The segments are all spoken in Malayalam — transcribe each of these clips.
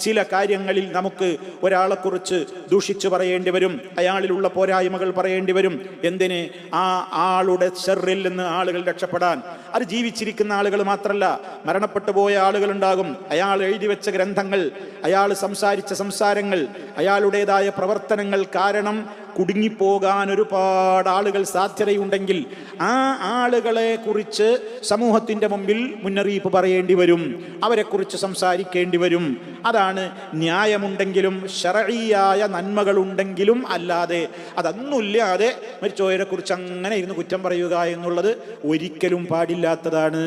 ചില കാര്യങ്ങളിൽ നമുക്ക് ഒരാളെക്കുറിച്ച് ദൂഷിച്ചു പറയേണ്ടി വരും, അയാളിലുള്ള പോരായ്മകൾ പറയേണ്ടി വരും. എന്തിന്? ആ ആളുടെ ഷർറിൽ നിന്ന് ആളുകൾ രക്ഷപ്പെടാൻ. അത് ജീവിച്ചിരിക്കുന്ന ആളുകൾ മാത്രമല്ല, മരണപ്പെട്ടു പോയ ആളുകളുണ്ടാകും. അയാൾ എഴുതി വെച്ച ഗ്രന്ഥങ്ങൾ, അയാൾ സംസാരിച്ച സംസാരങ്ങൾ, അയാളുടേതായ പ്രവർത്തനങ്ങൾ കാരണം കുടുങ്ങിപ്പോകാൻ ഒരുപാട് ആളുകൾ സാധ്യതയുണ്ടെങ്കിൽ ആ ആളുകളെ കുറിച്ച് സമൂഹത്തിൻ്റെ മുമ്പിൽ മുന്നറിയിപ്പ് പറയേണ്ടി വരും, അവരെക്കുറിച്ച് സംസാരിക്കേണ്ടി വരും. അതാണ് ന്യായമുണ്ടെങ്കിലും ശർഈയായ നന്മകളുണ്ടെങ്കിലും. അല്ലാതെ അതൊന്നുമില്ലാതെ മരിച്ചവരെ കുറിച്ച് അങ്ങനെ ഇരുന്ന് കുറ്റം പറയുക എന്നുള്ളത് ഒരിക്കലും പാടില്ലാത്തതാണ്.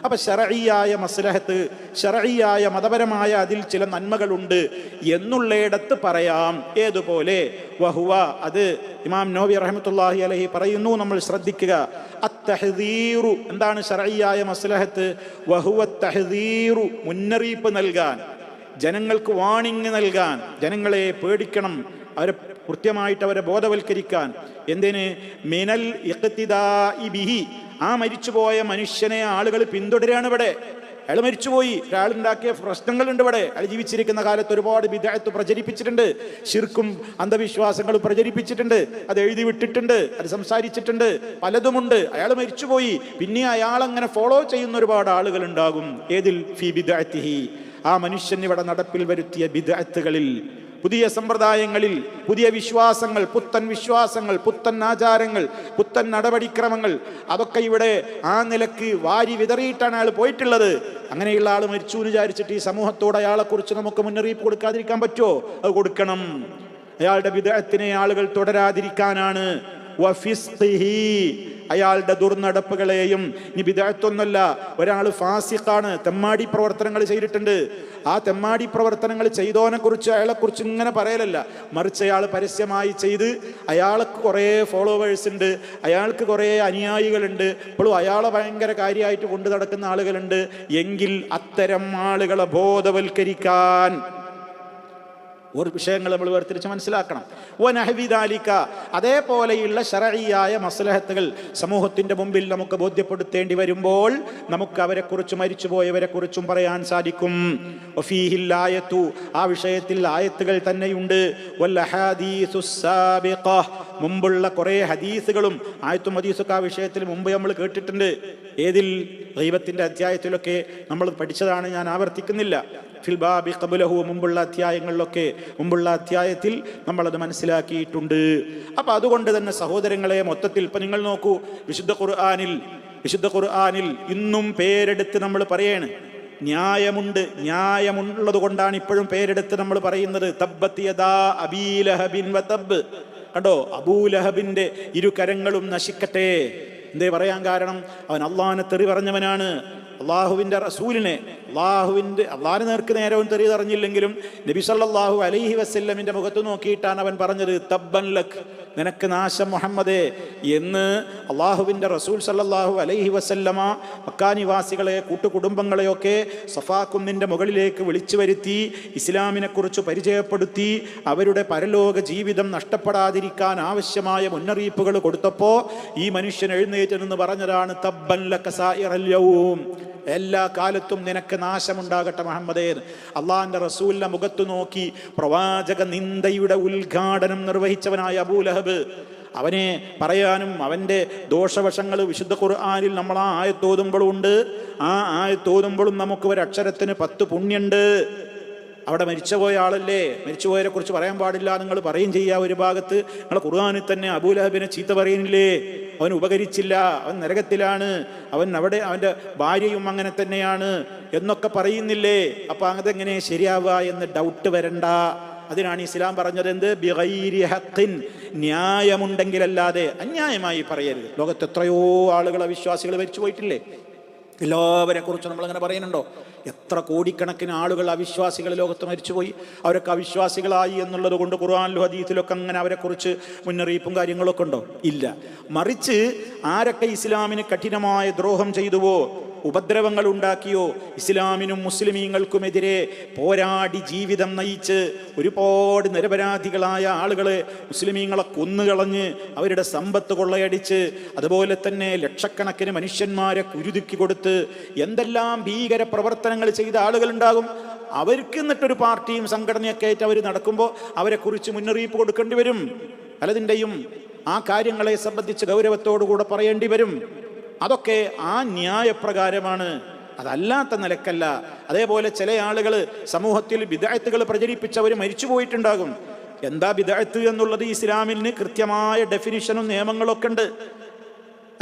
അപ്പം ശർഈയായ മസ്ലഹത്ത്, ശർഈയായ മതപരമായ അതിൽ ചില നന്മകളുണ്ട് എന്നുള്ളയിടത്ത് പറയാം. ഏതുപോലെ വഹുവ, അത് ഇമാം നവവി റഹ്മത്തുള്ളാഹി അലൈഹി പറയുന്നു, നമ്മൾ ശ്രദ്ധിക്കുക. അത്തഹ്ദീറു, എന്താണ് ശർഈയായ മസ്ലഹത്ത്? വഹുവ തഹ്ദീറു, മുന്നറിയിപ്പ് നൽകാൻ, ജനങ്ങൾക്ക് വാണിംഗ് നൽകാൻ, ജനങ്ങളെ പേടിക്കണം, അവരെ കൃത്യമായിട്ട് അവരെ ബോധവൽക്കരിക്കാൻ. എന്തിന്? മിനൽ ഇഖ്തിദാഇ ബിഹി, ആ മരിച്ചുപോയ മനുഷ്യനെ ആളുകൾ പിന്തുടരാണ്. ഇവിടെ അയാൾ മരിച്ചുപോയി, ഒരാളുണ്ടാക്കിയ പ്രശ്നങ്ങളുണ്ട്. ഇവിടെ അയാൾ ജീവിച്ചിരിക്കുന്ന കാലത്ത് ഒരുപാട് ബിദ്അത്ത് പ്രചരിപ്പിച്ചിട്ടുണ്ട്, ശിർക്കും അന്ധവിശ്വാസങ്ങളും പ്രചരിപ്പിച്ചിട്ടുണ്ട്, അത് എഴുതി വിട്ടിട്ടുണ്ട്, അത് സംസാരിച്ചിട്ടുണ്ട്, പലതുമുണ്ട്. അയാൾ മരിച്ചുപോയി, പിന്നെ അയാളങ്ങനെ ഫോളോ ചെയ്യുന്ന ഒരുപാട് ആളുകൾ ഉണ്ടാകും. ഏതിൽ? ഫി ബിദ്അത്തിഹി, ആ മനുഷ്യൻ ഇവിടെ നടപ്പിൽ വരുത്തിയ ബിദ്അത്തുകളിൽ, പുതിയ സമ്പ്രദായങ്ങളിൽ, പുതിയ വിശ്വാസങ്ങൾ, പുത്തൻ വിശ്വാസങ്ങൾ, പുത്തൻ ആചാരങ്ങൾ, പുത്തൻ നടപടിക്രമങ്ങൾ, അതൊക്കെ ഇവിടെ ആ നിലക്ക് വാരി വിതറിയിട്ടാണ് അയാൾ പോയിട്ടുള്ളത്. അങ്ങനെയുള്ള ആൾ മരിച്ചു എന്ന് വിചാരിച്ചിട്ട് ഈ സമൂഹത്തോട് അയാളെക്കുറിച്ച് നമുക്ക് മുന്നറിയിപ്പ് കൊടുക്കാതിരിക്കാൻ പറ്റുമോ? അത് കൊടുക്കണം. അയാളുടെ ബിദ്അത്തിനെ ആളുകൾ തുടരാതിരിക്കാനാണ്. വഫിസ്ഖിഹി, അയാളുടെ ദുർനടപ്പുകളെയും. ഇനി ബിദ്അത്തൊന്നുമല്ല, ഒരാൾ ഫാസിഖാണ്, തെമ്മാടി പ്രവർത്തനങ്ങൾ ചെയ്തിട്ടുണ്ട്, ആ തെമ്മാടി പ്രവർത്തനങ്ങൾ ചെയ്തോനെ കുറിച്ച് അയാളെക്കുറിച്ച് ഇങ്ങനെ പറയലല്ല, മറിച്ച് അയാൾ പരസ്യമായി ചെയ്ത് അയാൾക്ക് കുറേ ഫോളോവേഴ്സ് ഉണ്ട്, അയാൾക്ക് കുറേ അനുയായികളുണ്ട്, ഇപ്പോഴും അയാളെ ഭയങ്കര കാര്യമായിട്ട് കൊണ്ടു നടക്കുന്ന ആളുകളുണ്ട് എങ്കിൽ അത്തരം ആളുകളെ ബോധവൽക്കരിക്കാൻ ഒരു വിഷയങ്ങൾ നമ്മൾ വേർതിരിച്ച് മനസ്സിലാക്കണം. വനഹ്വിദാലിക, അതേപോലെയുള്ള ശർഈയായ മസ്ലഹത്തുകൾ സമൂഹത്തിൻ്റെ മുമ്പിൽ നമുക്ക് ബോധ്യപ്പെടുത്തേണ്ടി വരുമ്പോൾ നമുക്ക് അവരെക്കുറിച്ച്, മരിച്ചുപോയവരെ കുറിച്ചും പറയാൻ സാധിക്കും. വഫീഹിൽ ആയത്തു, ആ വിഷയത്തിൽ ആയത്തുകൾ തന്നെയുണ്ട്. വൽ അഹാദീസുസ് സാബിഖ, മുമ്പുള്ള കുറേ ഹദീസുകളും ആയത്തും ഹദീസൊക്കെ ആ വിഷയത്തിൽ മുമ്പ് നമ്മൾ കേട്ടിട്ടുണ്ട്. ഏതിൽ? ഗീബത്തിൻ്റെ അധ്യായത്തിലൊക്കെ നമ്മൾ പഠിച്ചതാണ്, ഞാൻ ആവർത്തിക്കുന്നില്ല. ഫിൽ ബാബി ഖബ്ലഹു, മുമ്പുള്ള അധ്യായങ്ങളിലൊക്കെ, മുമ്പുള്ള അധ്യായത്തിൽ നമ്മളത് മനസ്സിലാക്കിയിട്ടുണ്ട്. അപ്പം അതുകൊണ്ട് തന്നെ സഹോദരങ്ങളെ, മൊത്തത്തിൽ ഇപ്പം നിങ്ങൾ നോക്കൂ, വിശുദ്ധ ഖുർആനിൽ ഇന്നും പേരെടുത്ത് നമ്മൾ പറയാണ്. ന്യായമുണ്ട്, ന്യായമുള്ളത് കൊണ്ടാണ് ഇപ്പോഴും പേരെടുത്ത് നമ്മൾ പറയുന്നത്. തബ്ബത് യദാ അബീ ലഹബിൻ വതബ്, കണ്ടോ, അബൂലഹബിൻ്റെ ഇരു കരങ്ങളും നശിക്കട്ടെ. എന്തേ പറയാൻ കാരണം? അവൻ അള്ളാഹിനെ തെറി പറഞ്ഞവനാണ്, അള്ളാഹുവിൻ്റെ റസൂലിനെ, അള്ളാഹിനെ നേർക്ക് നേരെ അവൻ തെറി പറഞ്ഞില്ലെങ്കിലും നബി സല്ലല്ലാഹു അലൈഹി വസല്ലമിൻ്റെ മുഖത്ത് നോക്കിയിട്ടാണ് അവൻ പറഞ്ഞത് തബ്ബൻ ലക്, നിനക്ക് നാശം മുഹമ്മദേ എന്ന്. അള്ളാഹുവിൻ്റെ റസൂൽ സല്ലല്ലാഹു അലൈഹി വസല്ലമ മക്കാ നിവാസികളെ, കൂട്ടുകുടുംബങ്ങളെയൊക്കെ സഫാ കുന്നിൻ്റെ മുകളിലേക്ക് വിളിച്ചു വരുത്തി ഇസ്ലാമിനെക്കുറിച്ച് പരിചയപ്പെടുത്തി അവരുടെ പരലോക ജീവിതം നഷ്ടപ്പെടാതിരിക്കാൻ ആവശ്യമായ മുന്നറിയിപ്പുകൾ കൊടുത്തപ്പോൾ ഈ മനുഷ്യൻ എഴുന്നേറ്റ് നിന്ന് പറഞ്ഞതാണ് തബ്ബൻ ലക സായിറൽ യൗം, എല്ലാ കാലത്തും നിനക്ക് നാശമുണ്ടാകട്ടെ മുഹമ്മദേ. അള്ളാഹിൻ്റെ റസൂലിൻ്റെ മുഖത്ത് നോക്കി പ്രവാചക നിന്ദയുടെ ഉദ്ഘാടനം നിർവഹിച്ചവനായ അബൂലഹബ്, അവനെ പറയാനും അവൻ്റെ ദോഷവശങ്ങൾ വിശുദ്ധ ഖുർആനിൽ നമ്മൾ ആ ആയത്തോതുമ്പോഴും ഉണ്ട്. ആ ആയത്തോതുമ്പോഴും നമുക്ക് ഒരക്ഷരത്തിന് 10 പുണ്യുണ്ട്. അവിടെ മരിച്ചുപോയ ആളല്ലേ, മരിച്ചുപോയവരെ കുറിച്ച് പറയാൻ പാടില്ല നിങ്ങൾ പറയും ചെയ്യുക. ഒരു ഭാഗത്ത് നിങ്ങൾ ഖുർആനിൽ തന്നെ അബൂലഹബിനെ ചീത്ത പറയുന്നില്ലേ, അവൻ ഉപകരിച്ചില്ല, അവൻ നരകത്തിലാണ്, അവൻ്റെ ഭാര്യയും അങ്ങനെ തന്നെയാണ് എന്നൊക്കെ പറയുന്നില്ലേ. അപ്പം അതെങ്ങനെ ശരിയാവുക എന്ന് ഡൗട്ട് വരണ്ട. അതിനാണ് ഇസ്ലാം പറഞ്ഞത് എന്ത്? ബിഗൈരി ഹഖിൻ, ന്യായമുണ്ടെങ്കിലല്ലാതെ അന്യായമായി പറയരുത്. ലോകത്ത് എത്രയോ ആളുകൾ, അവിശ്വാസികൾ മരിച്ചു പോയിട്ടില്ലേ? എല്ലാവരെ കുറിച്ച് നമ്മളങ്ങനെ പറയുന്നുണ്ടോ? എത്ര കോടിക്കണക്കിന് ആളുകൾ അവിശ്വാസികൾ ലോകത്ത് മരിച്ചുപോയി. അവരൊക്കെ അവിശ്വാസികളായി എന്നുള്ളത് കൊണ്ട് ഖുർആനിലും ഹദീസിലൊക്കെ അങ്ങനെ അവരെക്കുറിച്ച് മുന്നറിയിപ്പും കാര്യങ്ങളൊക്കെ ഉണ്ടോ? ഇല്ല. മറിച്ച് ആരൊക്കെ ഇസ്ലാമിന് കഠിനമായ ദ്രോഹം ചെയ്തുവോ, ഉപദ്രവങ്ങൾ ഉണ്ടാക്കിയോ, ഇസ്ലാമിനും മുസ്ലിമീങ്ങൾക്കുമെതിരെ പോരാടി ജീവിതം നയിച്ച് ഒരുപാട് നിരപരാധികളായ ആളുകളെ, മുസ്ലിമീങ്ങളെ കൊന്നുകളഞ്ഞ് അവരുടെ സമ്പത്ത് കൊള്ളയടിച്ച്, അതുപോലെ തന്നെ ലക്ഷക്കണക്കിന് മനുഷ്യന്മാരെ കുരുതുക്കി കൊടുത്ത് എന്തെല്ലാം ഭീകര പ്രവർത്തനങ്ങൾ ചെയ്ത ആളുകളുണ്ടാകും. അവർക്ക് എന്നിട്ടൊരു പാർട്ടിയും സംഘടനയൊക്കെ ആയിട്ട് അവർ നടക്കുമ്പോൾ അവരെക്കുറിച്ച് മുന്നറിയിപ്പ് കൊടുക്കേണ്ടി വരും. പലതിൻ്റെയും ആ കാര്യങ്ങളെ സംബന്ധിച്ച് ഗൗരവത്തോടുകൂടെ പറയേണ്ടി വരും. അതൊക്കെ ആ ന്യായപ്രകാരമാണ്, അതല്ലാത്ത നിലക്കല്ല. അതേപോലെ ചില ആളുകൾ സമൂഹത്തിൽ ബിദ്അത്തുകൾ പ്രചരിപ്പിച്ചവർ മരിച്ചു പോയിട്ടുണ്ടാകും. എന്താ ബിദ്അത്ത് എന്നുള്ളത് ഇസ്ലാമിന് കൃത്യമായ ഡെഫിനിഷനും നിയമങ്ങളൊക്കെ ഉണ്ട്.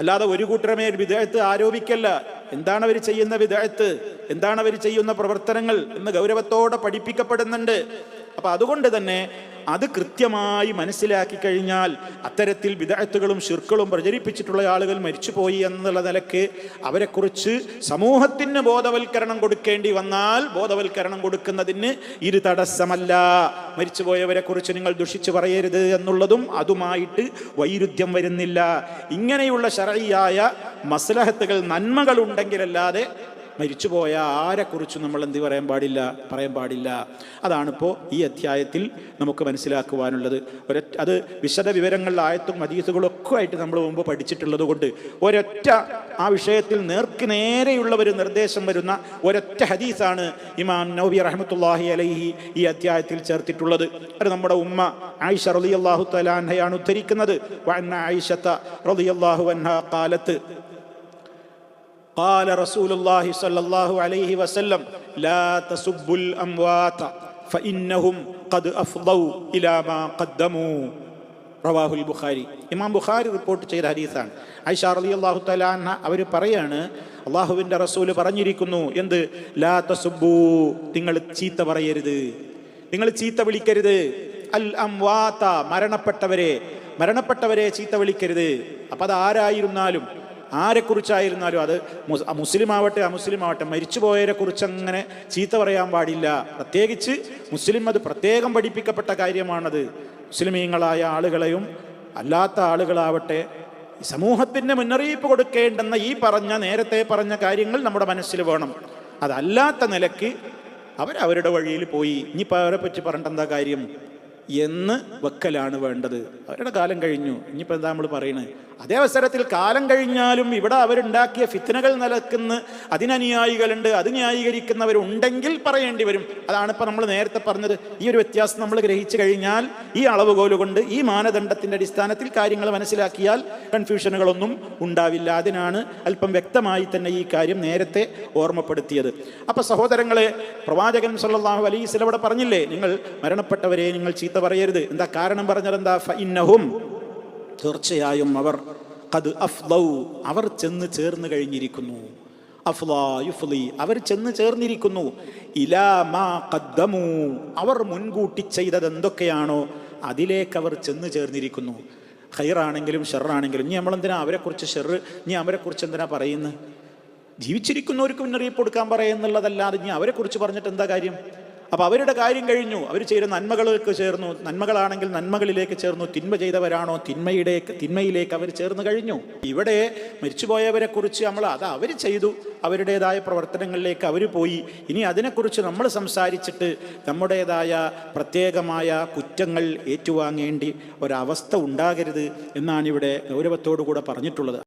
അല്ലാതെ ഒരു കൂട്ടരമേൽ ബിദ്അത്ത് ആരോപിക്കല്ല. എന്താണ് അവർ ചെയ്യുന്ന ബിദ്അത്ത്, എന്താണ് അവർ ചെയ്യുന്ന പ്രവർത്തനങ്ങൾ എന്ന് ഗൗരവത്തോടെ പഠിപ്പിക്കപ്പെടുന്നുണ്ട്. അപ്പൊ അതുകൊണ്ട് തന്നെ അത് കൃത്യമായി മനസ്സിലാക്കി കഴിഞ്ഞാൽ അത്തരത്തിൽ ബിദ്അത്തുകളും ശിർക്കുകളും പ്രചരിപ്പിച്ചിട്ടുള്ള ആളുകൾ മരിച്ചുപോയി എന്നുള്ള നിലക്ക് അവരെക്കുറിച്ച് സമൂഹത്തിന് ബോധവൽക്കരണം കൊടുക്കേണ്ടി വന്നാൽ ബോധവൽക്കരണം കൊടുക്കുന്നതിന് ഇത് തടസ്സമല്ല. മരിച്ചുപോയവരെ കുറിച്ച് നിങ്ങൾ ദുഷിച്ചു പറയരുത് എന്നുള്ളതും അതുമായിട്ട് വൈരുദ്ധ്യം വരുന്നില്ല. ഇങ്ങനെയുള്ള ശർഈയായ മസ്ലഹത്തുകൾ, നന്മകൾ ഉണ്ടെങ്കിലല്ലാതെ മരിച്ചുപോയ ആരെക്കുറിച്ചും നമ്മൾ എന്ത് പറയാൻ പാടില്ല. അതാണിപ്പോൾ ഈ അധ്യായത്തിൽ നമുക്ക് മനസ്സിലാക്കുവാനുള്ളത്. അത് വിശദ വിവരങ്ങൾ ആയത്തും ഹദീസുകളൊക്കെ ആയിട്ട് നമ്മൾ മുമ്പ് പഠിച്ചിട്ടുള്ളത് കൊണ്ട് ഒരൊറ്റ ആ വിഷയത്തിൽ നേരെയുള്ള ഒരു നിർദ്ദേശം വരുന്ന ഒരൊറ്റ ഹദീസാണ് ഇമാം നവവി റഹ്മത്തുള്ളാഹി അലൈഹി ഈ അധ്യായത്തിൽ ചേർത്തിട്ടുള്ളത്. അത് നമ്മുടെ ഉമ്മ ആയിഷ റളിയല്ലാഹു തആല അൻഹയാണ് ഉദ്ധരിക്കുന്നത്. വഅന്ന ആയിഷത റളിയല്ലാഹു അൻഹാ ഖാലത്ത് قال رسول الله صلى الله عليه وسلم لا تسبوا الأموات فإنهم قد أفضوا إلى ما قدموا رواه البخاري. ഇമാം ബുഖാരി റിപ്പോർട്ട് ചെയ്ത ഹദീസാണ്. ആയിഷ റളിയല്ലാഹു തആല അൻഹ അവർ പറയാണ്, അല്ലാഹുവിൻ്റെ റസൂൽ പറഞ്ഞിരിക്കുന്നു, എന്ത്? ലാ തസുബ്ബൂ, നിങ്ങൾ ചീത്ത പറയരുത്, നിങ്ങൾ ചീത്ത വിളിക്കരുത്. അൽ അംവാത, മരണപ്പെട്ടവരെ ചീത്ത വിളിക്കരുത്. അപ്പം അത് ആരായിരുന്നാലും ആരെക്കുറിച്ചായിരുന്നാലും, അത് മുസ്ലിം ആവട്ടെ അമുസ്ലിം ആവട്ടെ, മരിച്ചുപോയവരെ കുറിച്ച് അങ്ങനെ ചീത്ത പറയാൻ പാടില്ല. പ്രത്യേകിച്ച് മുസ്ലിം അത് പ്രത്യേകം പഠിപ്പിക്കപ്പെട്ട കാര്യമാണത്. മുസ്ലിമീങ്ങളായ ആളുകളെയും അല്ലാത്ത ആളുകളാവട്ടെ സമൂഹത്തിന് മുന്നറിയിപ്പ് കൊടുക്കേണ്ടെന്ന ഈ നേരത്തെ പറഞ്ഞ കാര്യങ്ങൾ നമ്മുടെ മനസ്സിൽ വേണം. അതല്ലാത്ത നിലക്ക് അവരവരുടെ വഴിയിൽ പോയി ഇനിയിപ്പോൾ അവരെ പറ്റി പറഞ്ഞിട്ട് എന്താ കാര്യം എന്ന് വെക്കലാണ് വേണ്ടത്. അവരുടെ കാലം കഴിഞ്ഞു, ഇനിയിപ്പോൾ എന്താ നമ്മൾ പറയുന്നത്? അതേ അവസരത്തിൽ കാലം കഴിഞ്ഞാലും ഇവിടെ അവരുണ്ടാക്കിയ ഫിത്നകൾ നിലക്കുന്ന അതിനനുയായികളുണ്ട്, അത് ന്യായീകരിക്കുന്നവരുണ്ടെങ്കിൽ പറയേണ്ടി വരും. അതാണ് ഇപ്പം നമ്മൾ നേരത്തെ പറഞ്ഞത്. ഈ ഒരു വ്യത്യാസം നമ്മൾ ഗ്രഹിച്ചു കഴിഞ്ഞാൽ, ഈ അളവുകോലുകൊണ്ട്, ഈ മാനദണ്ഡത്തിൻ്റെ അടിസ്ഥാനത്തിൽ കാര്യങ്ങൾ മനസ്സിലാക്കിയാൽ കൺഫ്യൂഷനുകളൊന്നും ഉണ്ടാവില്ല. അതിനാണ് അല്പം വ്യക്തമായി തന്നെ ഈ കാര്യം നേരത്തെ ഓർമ്മപ്പെടുത്തിയത്. അപ്പം സഹോദരങ്ങളെ, പ്രവാചകൻ സല്ലല്ലാഹു അലൈഹി വസല്ലം ഇവിടെ പറഞ്ഞില്ലേ, നിങ്ങൾ മരണപ്പെട്ടവരെ നിങ്ങൾ ചീത്ത പറയരുത്. എന്താ കാരണം പറഞ്ഞതെന്താ? ഫഇന്നഹും, തീർച്ചയായും അവർ ഖദ് അഫ്ളൗ, അവർ ചെന്ന് ചേർന്ന് കഴിഞ്ഞിരിക്കുന്നു. അഫ്ളാ യുഫ്ളി, അവർ ചെന്ന് ചേർന്നിരിക്കുന്നു. ഇലാ മാ ഖദ്ദമു, അവർ മുൻകൂട്ടി ചെയ്തത് എന്തൊക്കെയാണോ അതിലേക്ക് അവർ ചെന്ന് ചേർന്നിരിക്കുന്നു. ഖൈറാണെങ്കിലും ഷർറാണെങ്കിലും. ഇനി നമ്മളെന്തിനാ അവരെക്കുറിച്ച് ഷെറ്, ഇനി അവരെക്കുറിച്ച് എന്തിനാ പറയുന്നത്? ജീവിച്ചിരിക്കുന്നവർക്ക് മുന്നറിയിപ്പ് കൊടുക്കാൻ പറയുന്നുള്ളതല്ലാതെ ഇനി അവരെക്കുറിച്ച് പറഞ്ഞിട്ട് എന്താ കാര്യം? അപ്പോൾ അവരുടെ കാര്യം കഴിഞ്ഞു, അവർ ചെയ്ത നന്മകൾക്ക് ചേർന്നു. നന്മകളാണെങ്കിൽ നന്മകളിലേക്ക് ചേർന്നു. തിന്മ ചെയ്തവരാണോ തിന്മയിലേക്ക് അവർ ചേർന്ന് കഴിഞ്ഞു. ഇവിടെ മരിച്ചുപോയവരെ കുറിച്ച് നമ്മൾ അത് അവർ ചെയ്തു, അവരുടേതായ പ്രവർത്തനങ്ങളിലേക്ക് അവർ പോയി. ഇനി അതിനെക്കുറിച്ച് നമ്മൾ സംസാരിച്ചിട്ട് നമ്മുടേതായ പ്രത്യേകമായ കുറ്റങ്ങൾ ഏറ്റുവാങ്ങേണ്ടി ഒരവസ്ഥ ഉണ്ടാകരുത് എന്നാണ് ഇവിടെ ഗൗരവത്തോടു കൂടെ പറഞ്ഞിട്ടുള്ളത്.